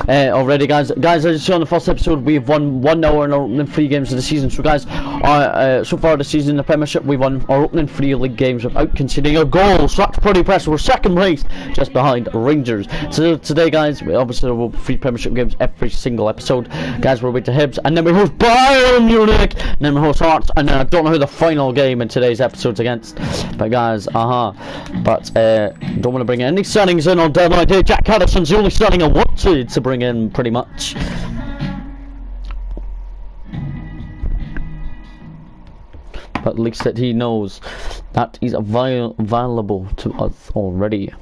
already, guys. Guys, as you saw in the first episode, we've won 1-0 in our opening 3 games of the season. So, guys, so far this season in the Premiership, we've won our opening 3 league games without conceding a goal. So that's pretty impressive. We're second place, just behind Rangers. So today, guys, we obviously will 3 Premiership games every single episode. Guys, we're away to Hibs, and then we host Bayern Munich, and then we host Hearts, and then I don't know who the final game in today's episode's against. But guys, but don't want to bring any signings in on deadline day. Jack Harrison's the only signing I wanted to bring in, pretty much. But at least that he knows that he's available to us already.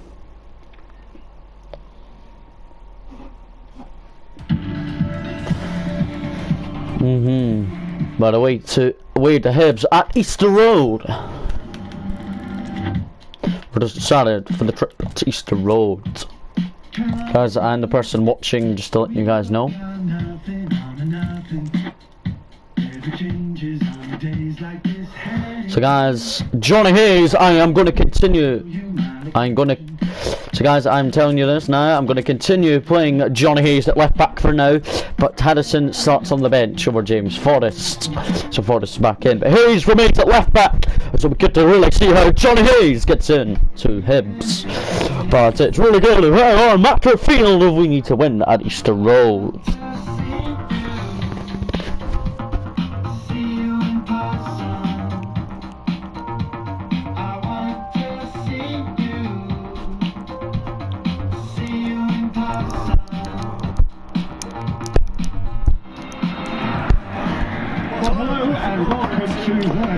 But away to Hibs at Easter Road. We're just excited for the trip to Easter Road. Guys, I'm the person watching, just to let you guys know. So guys, Johnny Hayes, I am going to continue. So guys, I'm telling you this now, I'm going to continue playing Johnny Hayes at left back for now, but Harrison starts on the bench over James Forrest. So Forrest is back in, but Hayes remains at left back, so we get to really see how Johnny Hayes gets in to Hibs. But it's really good. Well, on Matter Field, we need to win at Easter Road.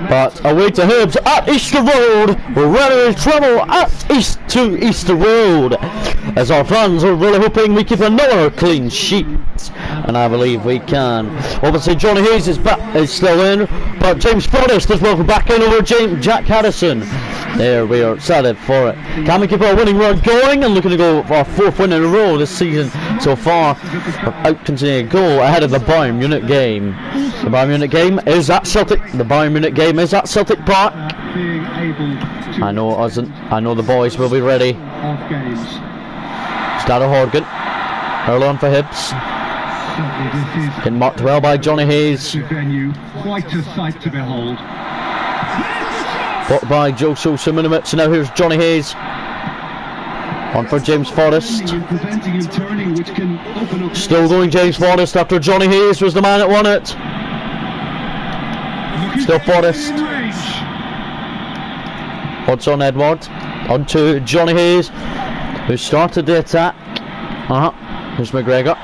But away to Hibs at Easter Road. We're ready to travel to Easter Road, as our fans are really hoping we keep another clean sheet, and I believe we can. Obviously Johnny Hayes is still in, but James Forrest is welcome back in over Jack Harrison. There, we are excited for it. Can we keep our winning run going and looking to go for our 4th win in a row this season so far, without conceding a goal ahead of the Bayern Munich game. The Bayern Munich game is at Celtic. The Bayern Munich game is at Celtic Park. I know it isn't. I know the boys will be ready. Starter Horgan, early on for Hibs. Getting marked well by Johnny Hayes. Quite a sight to behold. Blocked by Joso Simonowicz. Now here's Johnny Hayes. On for James Forrest. Still going James Forrest after Johnny Hayes was the man that won it. Still Forrest. Hudson Edward. On to Johnny Hayes, who started the attack. Here's McGregor.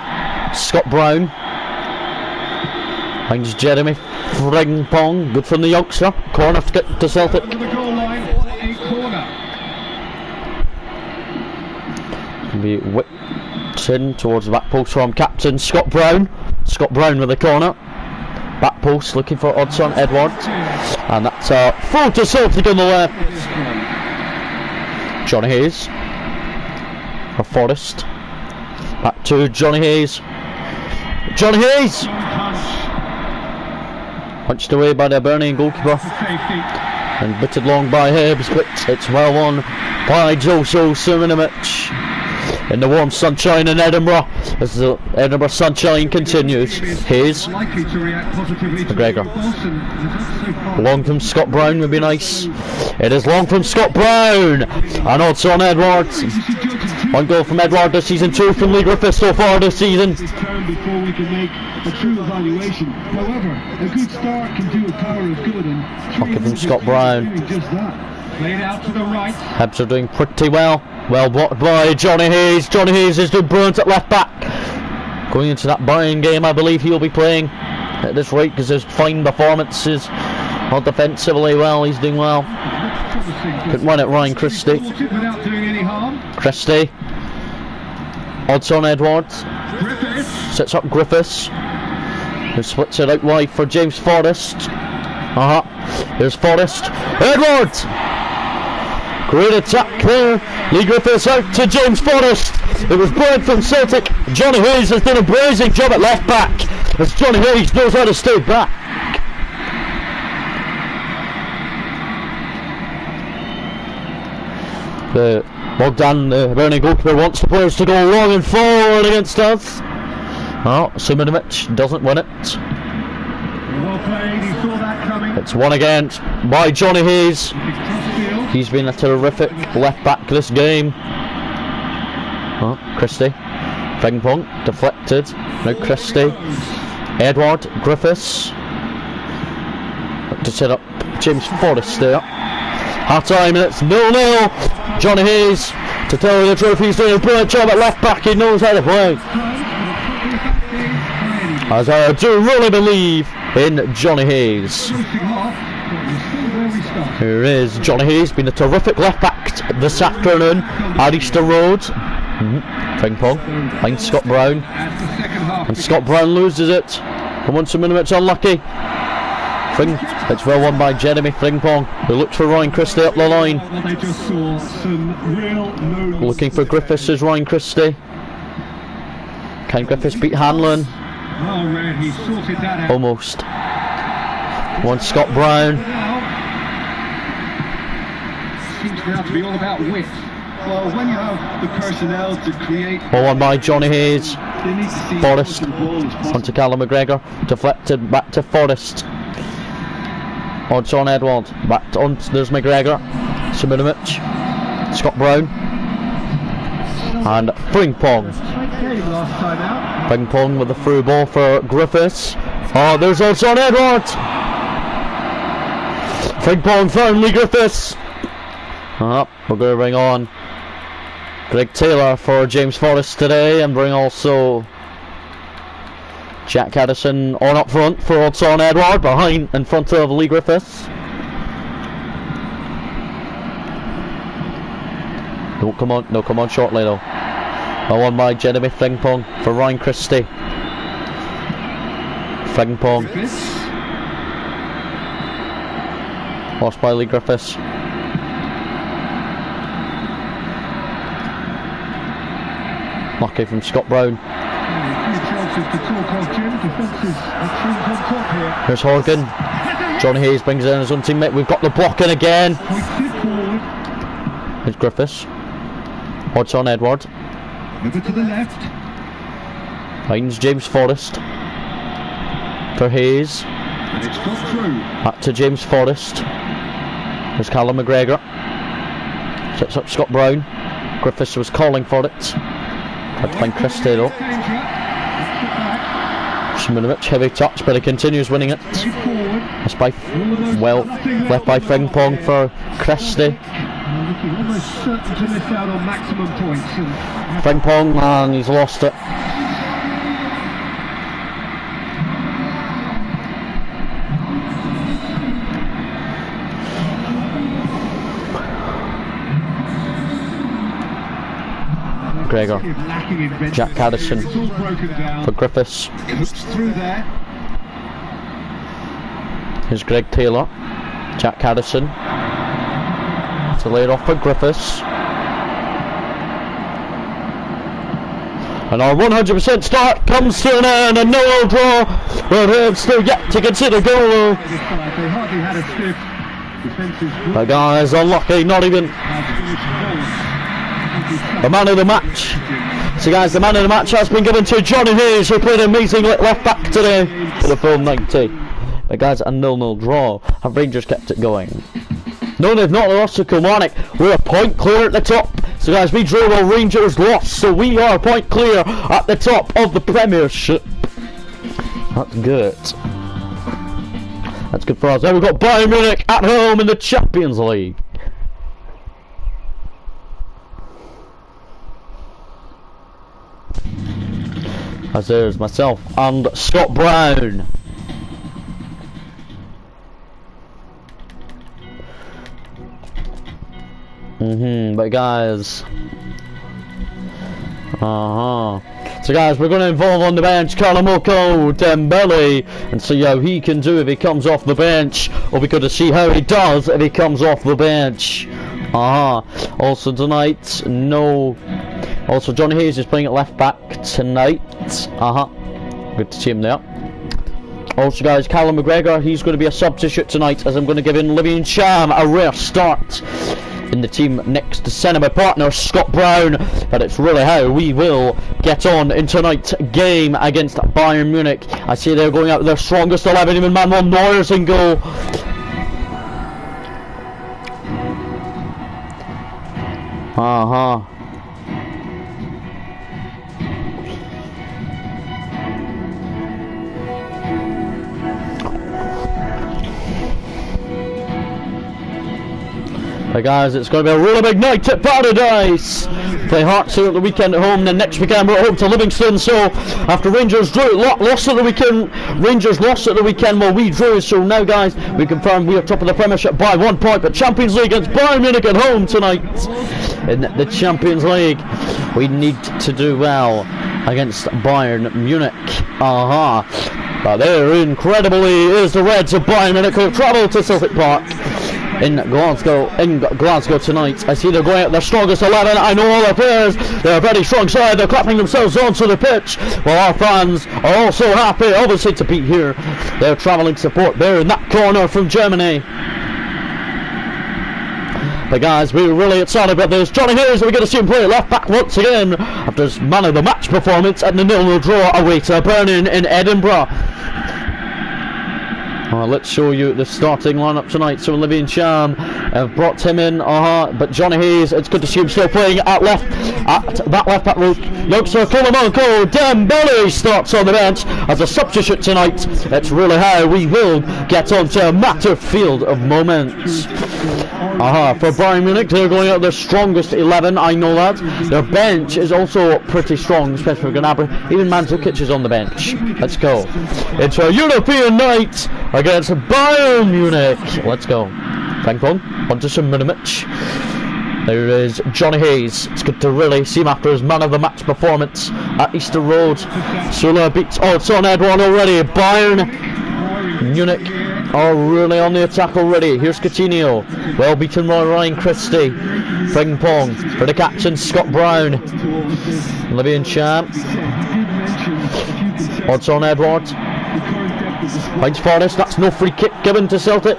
Scott Brown. Finds Jeremy Frimpong. Good from the youngster. Corner to Celtic. Be whipped in towards the back post from captain Scott Brown. Scott Brown with the corner. Back post looking for Hudson Edward. And that's full to Celtic on the left. Johnny Hayes. For Forrest. Back to Johnny Hayes. Johnny Hayes! Punched away by the Burning goalkeeper. And bitted long by Hibs, but it's well won by Joso Simonowicz. In the warm sunshine in Edinburgh, as the Edinburgh sunshine continues. Hayes. McGregor. Long from Scott Brown would be nice. It is long from Scott Brown. And also on Edwards. 1 goal from Edward this season, 2 from Lee Griffiths so far this season. Before we can make a true evaluation. However, a good start can do a power of good, and from Scott Brown. Just that. Played out to the right. Hibs are doing pretty well. Well blocked by Johnny Hayes. Johnny Hayes is doing brilliant at left back. Going into that Bayern game, I believe he'll be playing at this rate because his fine performances. Not defensively well, he's doing well. Couldn't run it, Ryan Christie. Christie. Hudson Edwards. Sets up Griffiths, who splits it out wide for James Forrest. Here's Forrest. Edwards! Great attack there. Lee Griffiths out to James Forrest. It was brilliant from Celtic. Johnny Hayes has done a blazing job at left back, as Johnny Hayes knows how to stay back. Bogdan, the Burning goalkeeper, wants the players to go long and forward against us. Oh, Simonovic doesn't win it. Well played, he saw that coming. It's won again by Johnny Hayes. He's been a terrific left back this game. Oh, Christie. Ping pong, deflected. Now Christie. Edward, Griffiths. To set up James Forrest there. Half time, and it's 0-0. Johnny Hayes, to tell you the truth, he's doing a brilliant job at left back. He knows how to play. As I do really believe in Johnny Hayes. Here is Johnny Hayes, been a terrific left back this afternoon at Easter Road. Ping pong, finds Scott Brown, and Scott Brown loses it. And once a minute, it's unlucky. It's well won by Jeremy Frimpong, who looks for Ryan Christie up the line. Looking for Griffiths is Ryan Christie. Can Griffiths beat Hanlon? Almost. One Scott Brown. Seems now to be all about width. Well, when you have the personnel to create. Ball on by Johnny Hayes. Forrest. On to Callum McGregor. Deflected back to Forrest. On John Edward. Back on. There's McGregor. Simonovic. Scott Brown. And Frimpong. Frimpong with the through ball for Griffiths. Oh, there's also John Edward. Frimpong finally Griffiths. We're going to bring on Greg Taylor for James Forrest today, and bring also Jack Addison on up front for Odson Edward, behind in front of Lee Griffiths. Don't come on, no, come on shortly though. One by Jeremy Frimpong for Ryan Christie. Frimpong. Lost by Lee Griffiths. Lucky from Scott Brown. Here's Horgan. Johnny Hayes brings in his own teammate. We've got the blocking again. Here's Griffiths. Odson Edward. Over to the left. Finds James Forrest. For Hayes. And it's got through. Back to James Forrest. There's Callum McGregor. Sets up Scott Brown. Griffiths was calling for it. Had to find Christie though. Simonovic, heavy touch, but he continues winning it. That's by, well, left by Frimpong for Christie. Frimpong, and he's lost it. McGregor, Jack Addison for Griffiths. Here's Greg Taylor, Jack Addison to lay it off for Griffiths. And our 100% start comes to an end, and no draw, but still yet to consider goal. The guys unlucky, not even the man of the match. So guys, the man of the match has been given to Johnny Hayes, who played an amazing left back today for the full 90. The guys, a 0-0 draw. Have Rangers kept it going? No, they've not lost to Kilmarnock. We're a point clear at the top. So guys, we drew while Rangers lost, so we are a point clear at the top of the Premiership. That's good. That's good for us. Then we've got Bayern Munich at home in the Champions League. As there's myself and Scott Brown. But guys, so guys, we're going to involve on the bench Kalamoko Dembele and see how he can do if he comes off the bench, or we're going to see how he does if he comes off the bench. Also tonight, no. Also Johnny Hayes is playing at left back tonight. Good to see him there. Also guys, Callum McGregor, he's going to be a substitute tonight, as I'm going to give in Livian Sham a rare start. in the team next to cinema partner Scott Brown, but it's really how we will get on in tonight's game against Bayern Munich. I see they're going out with their strongest 11, even Manuel Neuer's in goal. Hey guys, it's going to be a really big night at Paradise. Play Hearts here at the weekend at home, then next weekend we're at home to Livingston. So after Rangers lost at the weekend, Rangers lost at the weekend while we drew. So now guys, we confirm we are top of the Premiership by 1 point, but Champions League against Bayern Munich at home tonight. In the Champions League, we need to do well against Bayern Munich. But there incredibly is the Reds of Bayern Munich who travel to Celtic Park in Glasgow tonight. I see they're going out their strongest 11. I know all their players. They're a very strong side. They're clapping themselves onto the pitch. Well, our fans are also happy, obviously, to be here. They're travelling support there in that corner from Germany. But guys, we're really excited about this. Johnny Hayes, we're going to see him play left back once again after his man of the match performance at the 0-0 draw away to Burning in Edinburgh. Let's show you the starting lineup tonight. So Olivier and Sham have brought him in, but Johnny Hayes, it's good to see him still playing at that left back route. Youngster Kolomonko Dembele starts on the bench as a substitute tonight. It's really how we will get on to a matter field of moments. For Bayern Munich, they're going out their strongest 11, I know that. Their bench is also pretty strong, especially for Gnabry. Even Mandzukic is on the bench. Let's go. It's a European night against Bayern Munich. Let's go. Frankfurt onto some Minimich. There is Johnny Hayes. It's good to really see him after his man of the match performance at Easter Road. Sula beats Odson Edouard already. Bayern Munich are really on the attack already. Here's Coutinho. Well beaten by Ryan Christie. Frimpong for the captain Scott Brown. Olivier and Sham. Odson Edouard. Finds Forrest. That's no free kick given to Celtic.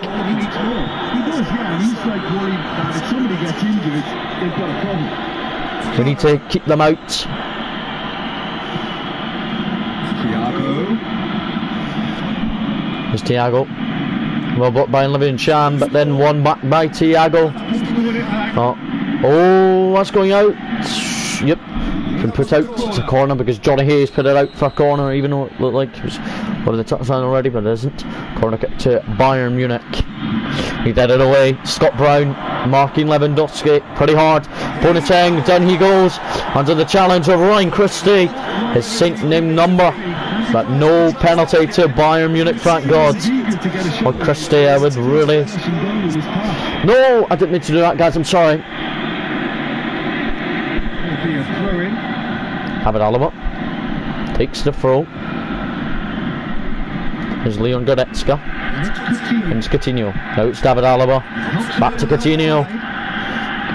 We need to keep them out. There's Thiago. Well brought by Olivier and Sham, but then won back by Thiago. Oh, that's going out. Yep. Can put out to corner because Johnny Hayes put it out for a corner, even though it looked like it was over the touchline already, but it isn't. Corner kick to Bayern Munich. He did it away. Scott Brown marking Lewandowski pretty hard. Boateng, down he goes under the challenge of Ryan Christie, his Saint name number, but no penalty to Bayern Munich, thank God. Or Christie, I would really. No, I didn't mean to do that, guys. I'm sorry. David Alaba takes the throw. There's Leon Goretzka. And it's Coutinho. Now it's David Alaba. Back to Coutinho.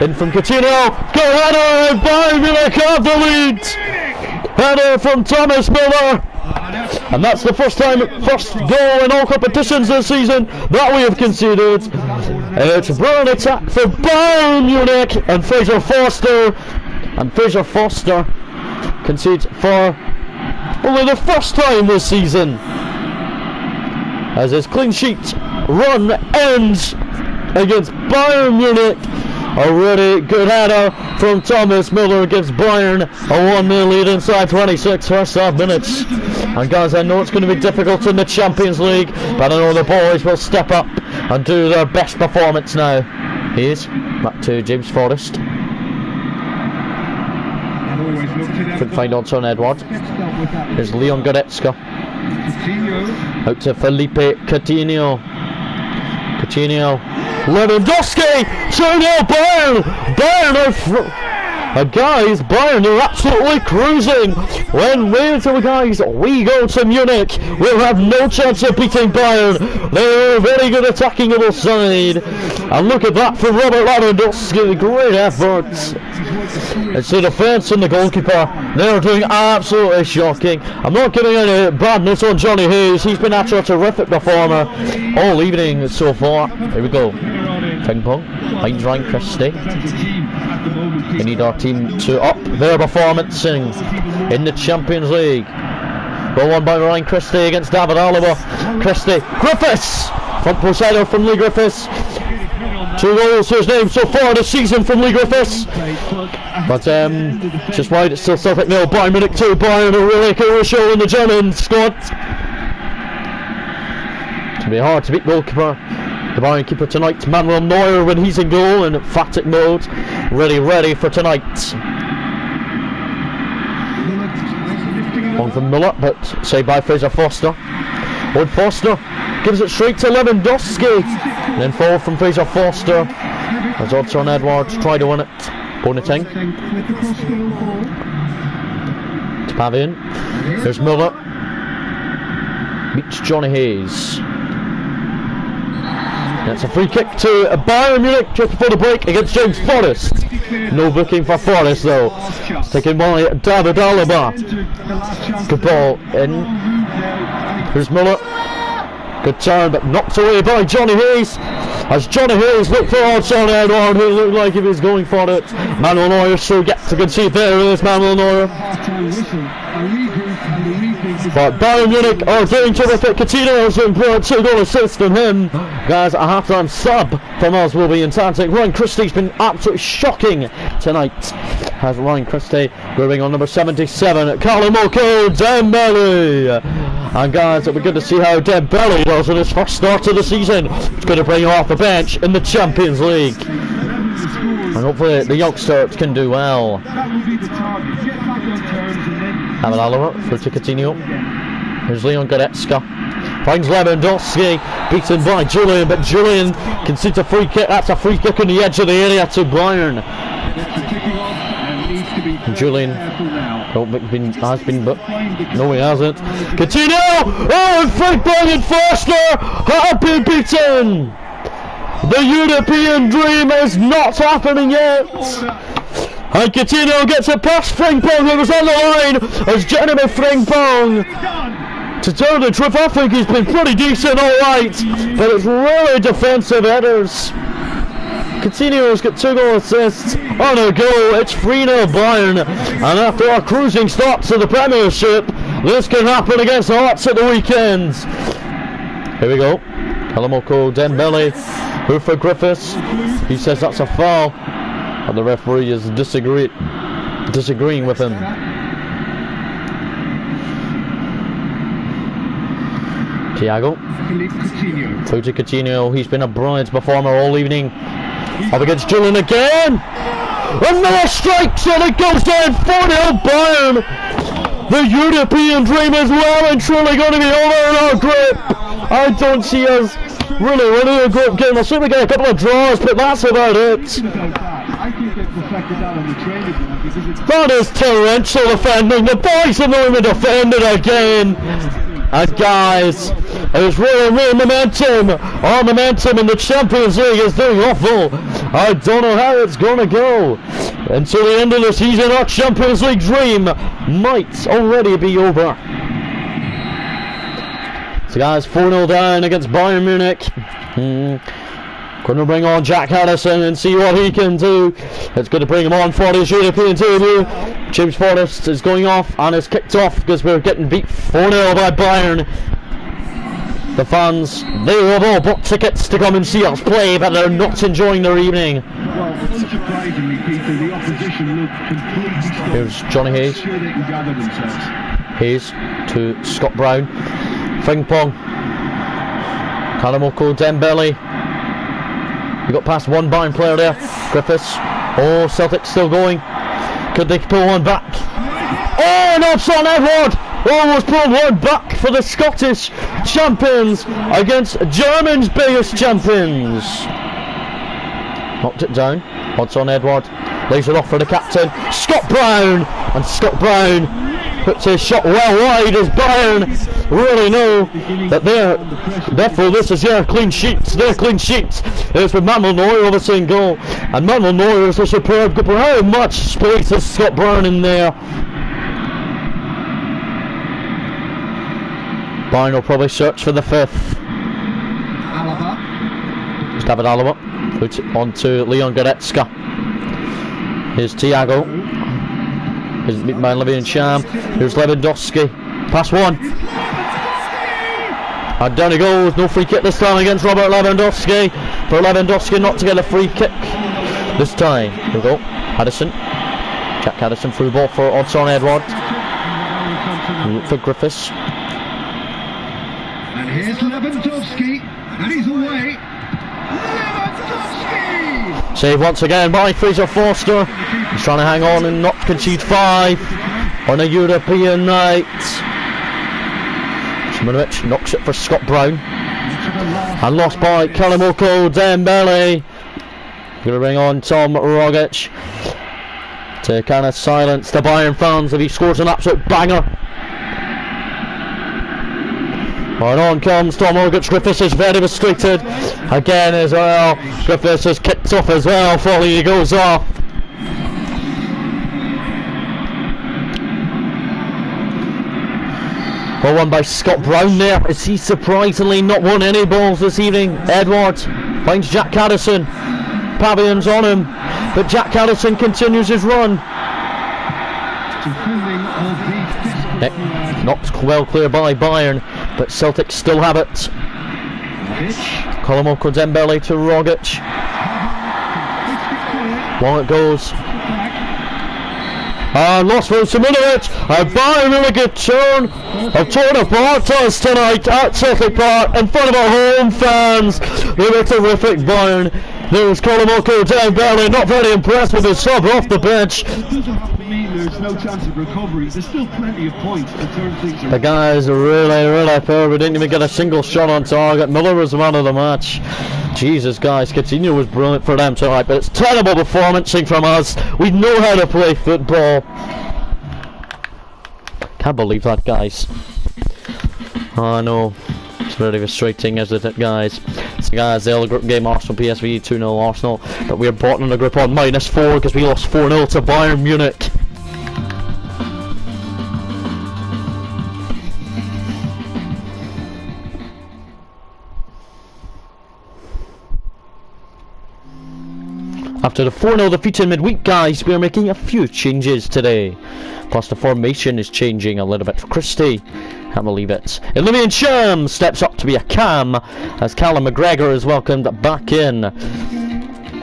In from Coutinho. Go header! And Bayern Munich have the lead! Header from Thomas Müller. And that's the first goal in all competitions this season that we have conceded. It's a brilliant attack for Bayern Munich. And Fraser Foster concedes for only the first time this season, as his clean sheet run ends against Bayern Munich. A really good header from Thomas Müller gives Bayern a 1-0 lead inside 26 first half minutes. And guys, I know it's going to be difficult in the Champions League, but I know the boys will step up and do their best performance now. Here's back to James Forrest. Couldn't find Odson Edouard. There's Leon Goretzka. Out to Felipe Coutinho. Lewandowski! 2-0 Bayern! Guys, Bayern are absolutely cruising. Wait until guys, we go to Munich. We'll have no chance of beating Bayern. They're a very good attacking little side. And look at that from Robert Lewandowski. Great effort. It's the defence and the goalkeeper. They're doing absolutely shocking. I'm not giving any badness on Johnny Hayes. He's been actually a terrific performer all evening so far. Here we go. Ping pong. Finds Ryan Christie. Better team at the moment. We need our team to up their performance in the Champions League. Goal won by Ryan Christie against David Alaba. Christie. Griffiths! Front post header from Lee Griffiths. 2 goals to his name so far this season from Lee Griffiths. But just wide, it's still Celtic 0. Bayern Munich 2. Bayern are really a show in the German squad. It's going to be hard to beat goalkeeper. The Bayern keeper tonight, Manuel Neuer, when he's in goal in emphatic mode. Ready for tonight. One from Muller, but saved by Fraser Foster. Owen Foster gives it straight to Lewandowski. And then forward from Fraser Foster. As Odsonne Edwards try to win it. Bonating. To Pavian. There's Muller. Meets Johnny Hayes. It's a free kick to Bayern Munich just before the break against James Forrest. No booking for Forrest though. It's taken by David Alaba. Good ball in. Here's Muller. Good turn but knocked away by Johnny Hayes. As Johnny Hayes looked for Odsonne Edouard, who looked like he was going for it. Manuel Neuer still gets a good save there. There's Manuel Neuer. But Bayern Munich are doing terrific. Coutinho's been put a 2-goal assist on him. Guys, a half-time sub from us will be in Celtic. Ryan Christie's been absolutely shocking tonight. Has Ryan Christie grooving on number 77 Kalamoko Dembele. And guys, it'll be good to see how Dembele does in his first start of the season. It's going to bring him off the bench in the Champions League. And hopefully the youngsters can do well. David Alaba through to Coutinho. Here's Leon Goretzka. Finds Lewandowski, beaten by Julian, but Julian concedes a free kick. That's a free kick on the edge of the area to Bayern. Julian has been, but no, he hasn't. Coutinho! Oh, and Frank and Foster have been beaten! The European dream is not happening yet! And Coutinho gets it past Frimpong, who was on the line as Jeremy Frimpong. To tell the truth, I think he's been pretty decent, alright, but it's really defensive headers. Coutinho's got 2-goal assists on a goal. It's 3-0 Bayern, and after our cruising start to the Premiership, this can happen against Hearts at the weekend. Here we go. Kalamoko Dembele, who for Griffiths. He says that's a foul, and the referee is disagreeing with him. Thiago. Through to Coutinho. He's been a brilliant performer all evening. Up against Julian again. And Miller strikes and it goes down 4-0 Bayern. The European dream is well and truly going to be over in our group. I don't see us really winning a group game. I'll see we get a couple of draws, but that's about it. That is torrential defending. The boys have not even defended again. And guys, it's really momentum. Our momentum in the Champions League is doing awful. I don't know how it's going to go. Until the end of the season, our Champions League dream might already be over. So guys, 4-0 down against Bayern Munich. Going to bring on Jack Harrison and see what he can do. It's going to bring him on for his European debut. James Forrest is going off and is kicked off because we're getting beat 4-0 by Bayern. The fans, they have all bought tickets to come and see us play, but they're not enjoying their evening. Well, unsurprisingly, Peter, the opposition look completely stuck. Here's Johnny Hayes. Sure they can gather themselves. Hayes to Scott Brown. Frimpong. Kalamoko Dembele. We got past one Bayern player there. Griffiths. Oh, Celtic still going. Could they pull one back? Oh, and Odsonne Edouard almost pulled one back for the Scottish champions against Germany's biggest champions. Knocked it down. Odsonne Edouard lays it off for the captain, Scott Brown, and Scott Brown puts his shot well wide as Bayern really know that therefore this is their clean sheets. Their clean sheets. It's with Manuel Neuer obviously in goal, and Manuel Neuer is a superb goalkeeper. How much space has Scott Brown in there? Bayern will probably search for the fifth. Alaba. Just David Alaba. Put it on to Leon Goretzka. Here's Thiago. Here's beaten by Olivier Cham. Here's Lewandowski. Pass one. And down he goes. No free kick this time against Robert Lewandowski. For Lewandowski not to get a free kick this time. Here we go. Haddison. Jack Haddison through ball for Odsonne Edouard. Look for Griffiths. And here's Lewandowski. And he's away. Lewandowski! Save once again by Fraser Forster. He's trying to hang on and not concede 5 on a European night. Simonovic knocks it for Scott Brown. And lost by Kalamoko Dembele. Gonna bring on Tom Rogic to kind of silence the Bayern fans if he scores an absolute banger. And on comes Tom Rogic. Griffiths is very frustrated again as well. Griffiths has kicked off as well. Foley goes off. Well won by Scott Brown there, as he surprisingly not won any balls this evening. Edward finds Jack Haddison. Pavion's on him, but Jack Haddison continues his run. Knocked well clear by Bayern, but Celtic still have it. Kalamoko Dembele to Rogic. Long it goes. Lost for Simonovic. And Bayern will get turn of torn apart to us tonight at Celtic Park in front of our home fans. They were terrific, Bayern. There's Kalamoko Dembele, not very impressed with his sub off the bench. There's no chance of recovery. There's still plenty of points to turn things around. The guys are really poor. We didn't even get a single shot on target. Miller was the man of the match. Jesus, guys, Coutinho was brilliant for them tonight, but it's terrible performancing from us. We know how to play football. Can't believe that, guys. I know. It's very frustrating, isn't it, guys? So guys, the other group game, Arsenal PSV 2-0 Arsenal, but we're bottom in the group on -4 because we lost 4-0 to Bayern Munich. After the 4-0 defeat in midweek, guys, we are making a few changes today. Plus the formation is changing a little bit for Christie. Can't believe it. Olivier Cham steps up to be a cam as Callum McGregor is welcomed back in.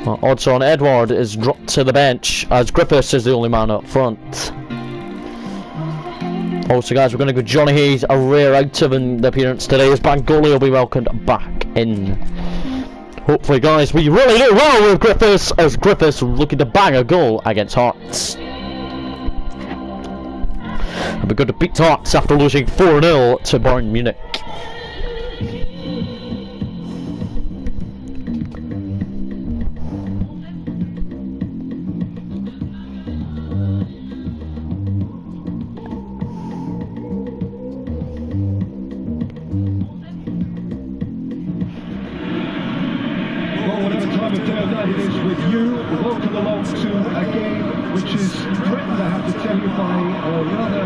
Odsonne Edouard is dropped to the bench as Griffiths is the only man up front. Also, guys, we're going to give Johnny Hayes a rare out of an appearance today as Bangoli will be welcomed back in. Hopefully, guys, we really do well with Griffiths as Griffiths looking to bang a goal against Hearts. And we're going to beat Hearts after losing 4-0 to Bayern Munich. That it is with you. Welcome along to a game which is threatened, I have to tell you, by a rather...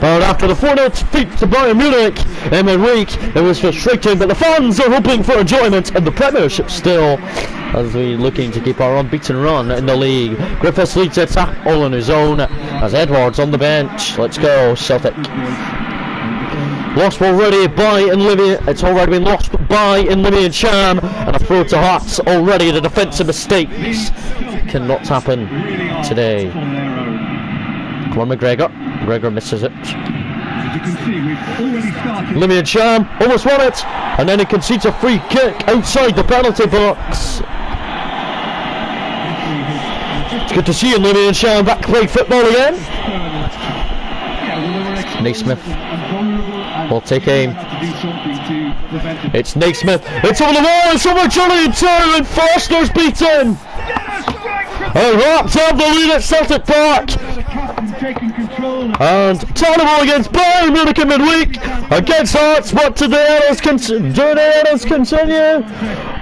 But after the 4-0 defeat to Bayern Munich in midweek, it was frustrating, but the fans are hoping for enjoyment in the Premiership still, as we're looking to keep our unbeaten run in the league. Griffiths leads the attack all on his own, as Edwards on the bench. Let's go, Celtic. Lost already by Olivier. It's already been lost by Olivier Cham, and a throw to Hearts already. The defensive mistakes cannot happen today. Come on, McGregor. McGregor misses it. Olivier Cham almost won it, and then he concedes a free kick outside the penalty box. It's good to see Olivier Cham back playing football again. Naismith will take aim. It's Naismith. It's over the wall. It's over Julian too, and Foster's beaten. And Hearts have the lead at Celtic Park. And terrible against Bayern Munich in midweek against Hearts. But do the errors continue?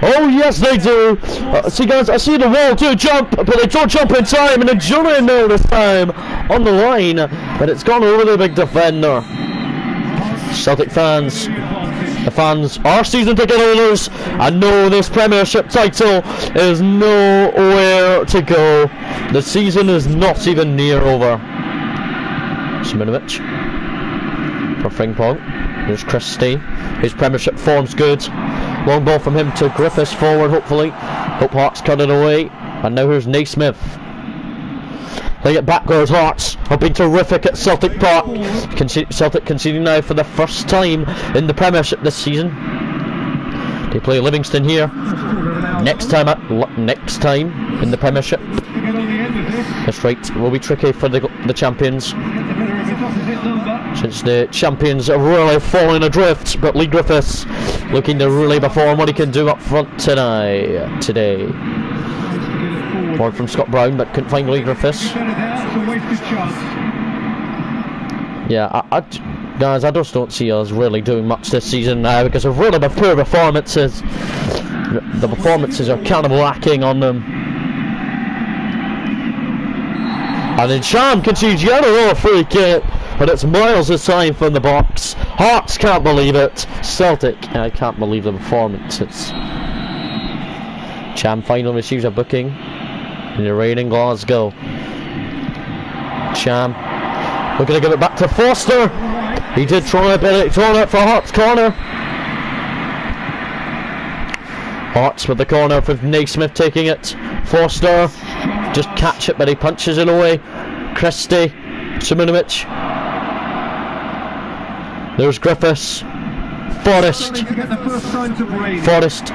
Oh yes, they do. See guys, I see the wall do jump, but they don't jump in time, and then Julian there this time on the line, but it's gone over the big defender. Celtic fans The fans are season ticket holders and know this Premiership title is nowhere to go. The season is not even near over. Simonovic for Frimpong. There's Christie. His Premiership form's good. Long ball from him to Griffiths forward, hopefully. Hope Hearts cut it away. And now here's Naismith. They get back goes Hearts. Have been terrific at Celtic Park. Celtic conceding now for the first time in the Premiership this season. They play Livingston here. Next time in the Premiership. That's right. Will be tricky for the champions. Since the champions are really falling adrift, but Lee Griffiths looking to really perform what he can do up front today. Forward from Scott Brown, but couldn't find Lee Griffiths. Yeah, guys, I just don't see us really doing much this season now because of really the poor performances. The performances are kind of lacking on them. And then Sham concedes yet another free kick, but it's miles this time from the box. Hearts can't believe it. Celtic, I can't believe the performances. Cham finally receives a booking in the rain in Glasgow. Cham, we're going to give it back to Foster. He did try a bit, thrown it for Hearts corner. Hearts with the corner with Naismith taking it. Foster, just catch it, but he punches it away. Christie, Simonovic. There's Griffiths. Forrest. Forrest.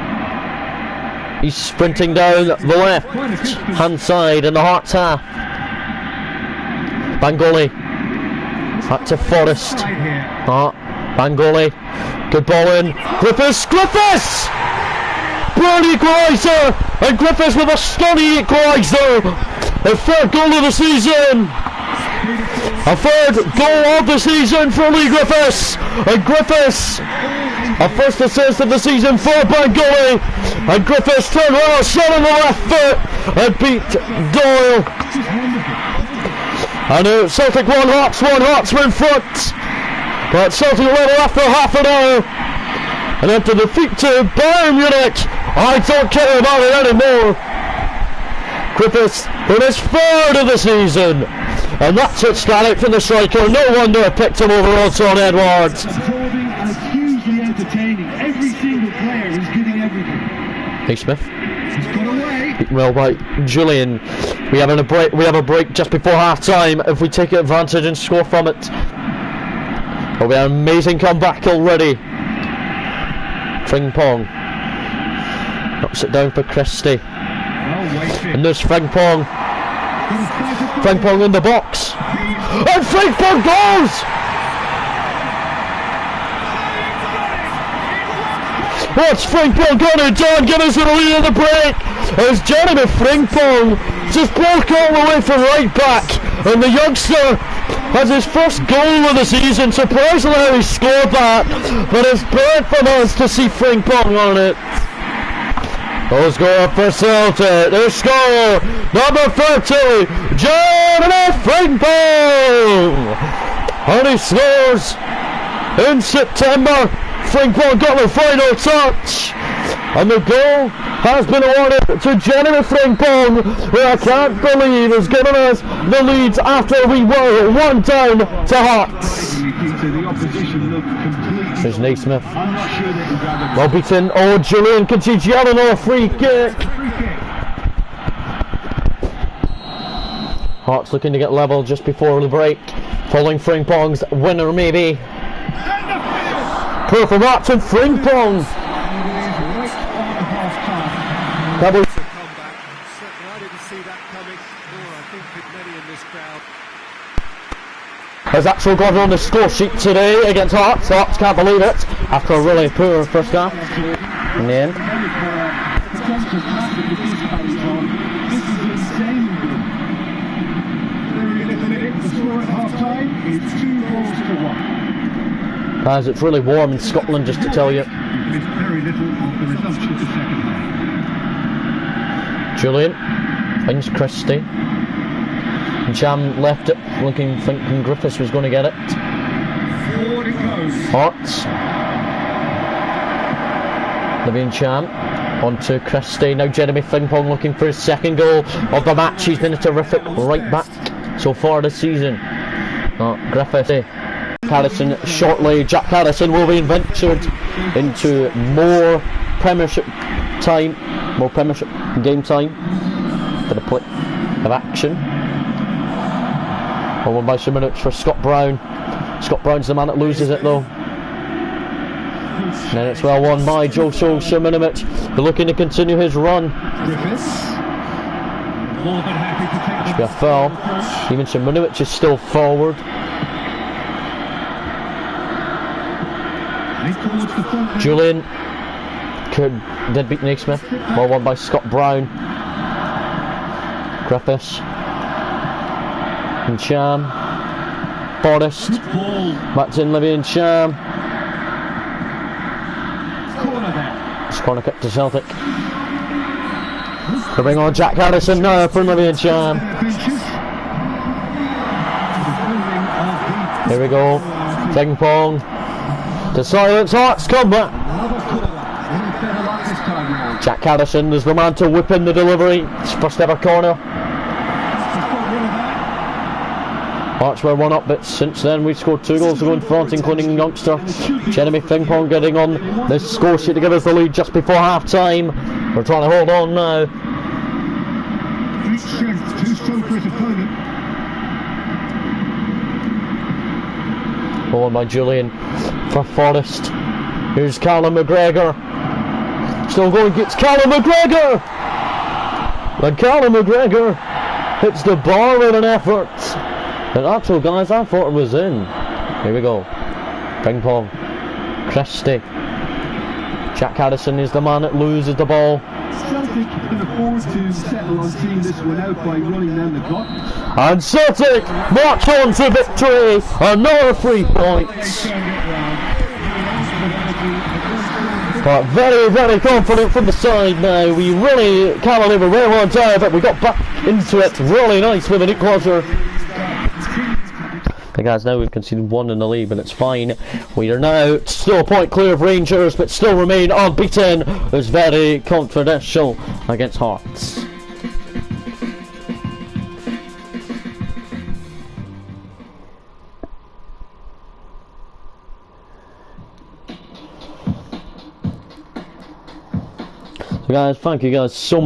He's sprinting down the left hand side in the Hearts half. Bangoli. Back to Forrest. Bangoli. Good ball in. Griffiths. Griffiths! Brilliant equaliser! And Griffiths with a stunning equaliser! The third goal of the season! A third goal of the season for Lee Griffiths! And Griffiths, a first assist of the season for Bangoli! And Griffiths turned well, shot on the left foot and beat Doyle. And Celtic won, Hearts were in front. But Celtic level after half an hour. And after defeat to Bayern Munich, I don't care about it anymore. Griffiths in his third of the season. And that's it, static from the striker. No wonder I picked him over Anton Edwards. Absorbing and it's hugely entertaining. Every single player is giving everything. Hey Smith. He's got away. Well, right, Julian. We have a break just before half time. If we take advantage and score from it, it'll be an amazing comeback already. Frimpong knocks it down for Christie. And there's Frimpong. Frimpong in the box. And Frimpong goes! What's Frimpong gonna do? Give us a lead in the break! As Jeremy Frimpong just broke all the way from right back. And the youngster has his first goal of the season. Surprisingly how he scored that. But it's brilliant from us to see Frimpong on it. Goal score for Celtic. Their score, number 30, Jeremy Frimpong. And he scores in September. Frimpong got the final touch. And the goal has been awarded to Jeremy Frimpong, who I can't believe has given us the lead after we were 1 down to Hearts. There's Naismith. Well beaten. Oh, Julian concedes yet another free kick. Hearts looking to get level just before the break. Following Frimpong's winner, maybe. Poor from Hearts and Frimpong. Double. There's actual got on the score sheet today against Hearts. Hearts can't believe it after a really poor first half. In the end. Guys, it's really warm in Scotland, just to tell you. Julian finds Christie. And Cham left it, thinking Griffiths was going to get it. Hearts. Living Champ onto Christie. Now Jeremy Frimpong looking for his second goal of the match. He's been a terrific right back so far this season. Griffith. Harrison shortly. Jack Harrison will be ventured into more Premiership time, more Premiership game time for the play of action. 1 by some minutes for Scott Brown. Scott Brown's the man that loses it though. And then it's well won by Joshua Simonowicz. They're looking to continue his run. Should be a foul. Even Simonowicz is still forward. Julian did beat Naismith. Well won by Scott Brown. Griffiths. And Sham. Forrest. Back in Livy and Sham. It's corner kick to Celtic. They bring on Jack Harrison now from Livy and Sham. Here we go. Ping pong. To silence Hearts combat. Jack Harrison is the man to whip in the delivery. It's first ever corner. Hearts were 1 up, but since then we've scored 2 goals to go in front, including youngster Jeremy Frimpong getting on the score sheet to give us the lead just before half time. We're trying to hold on now. Too strong for his opponent. Ball by Julian for Forrest. Here's Callum McGregor. Still going, gets Callum McGregor! And Callum McGregor hits the bar with an effort. And actual guys, I thought it was in. Here we go. Ping pong. Christie. Jack Harrison is the man that loses the ball. Celtic can afford to settle on seeing this one out by running down the clock. And Celtic march on to victory. Another 3 points. But very, very confident from the side now. We really came over very well down, but we got back into it really nice with an equaliser. Okay guys, now we've conceded 1 in the league, but it's fine. We are now still a point clear of Rangers, but still remain unbeaten. It's very controversial against Hearts. So guys, thank you guys so much.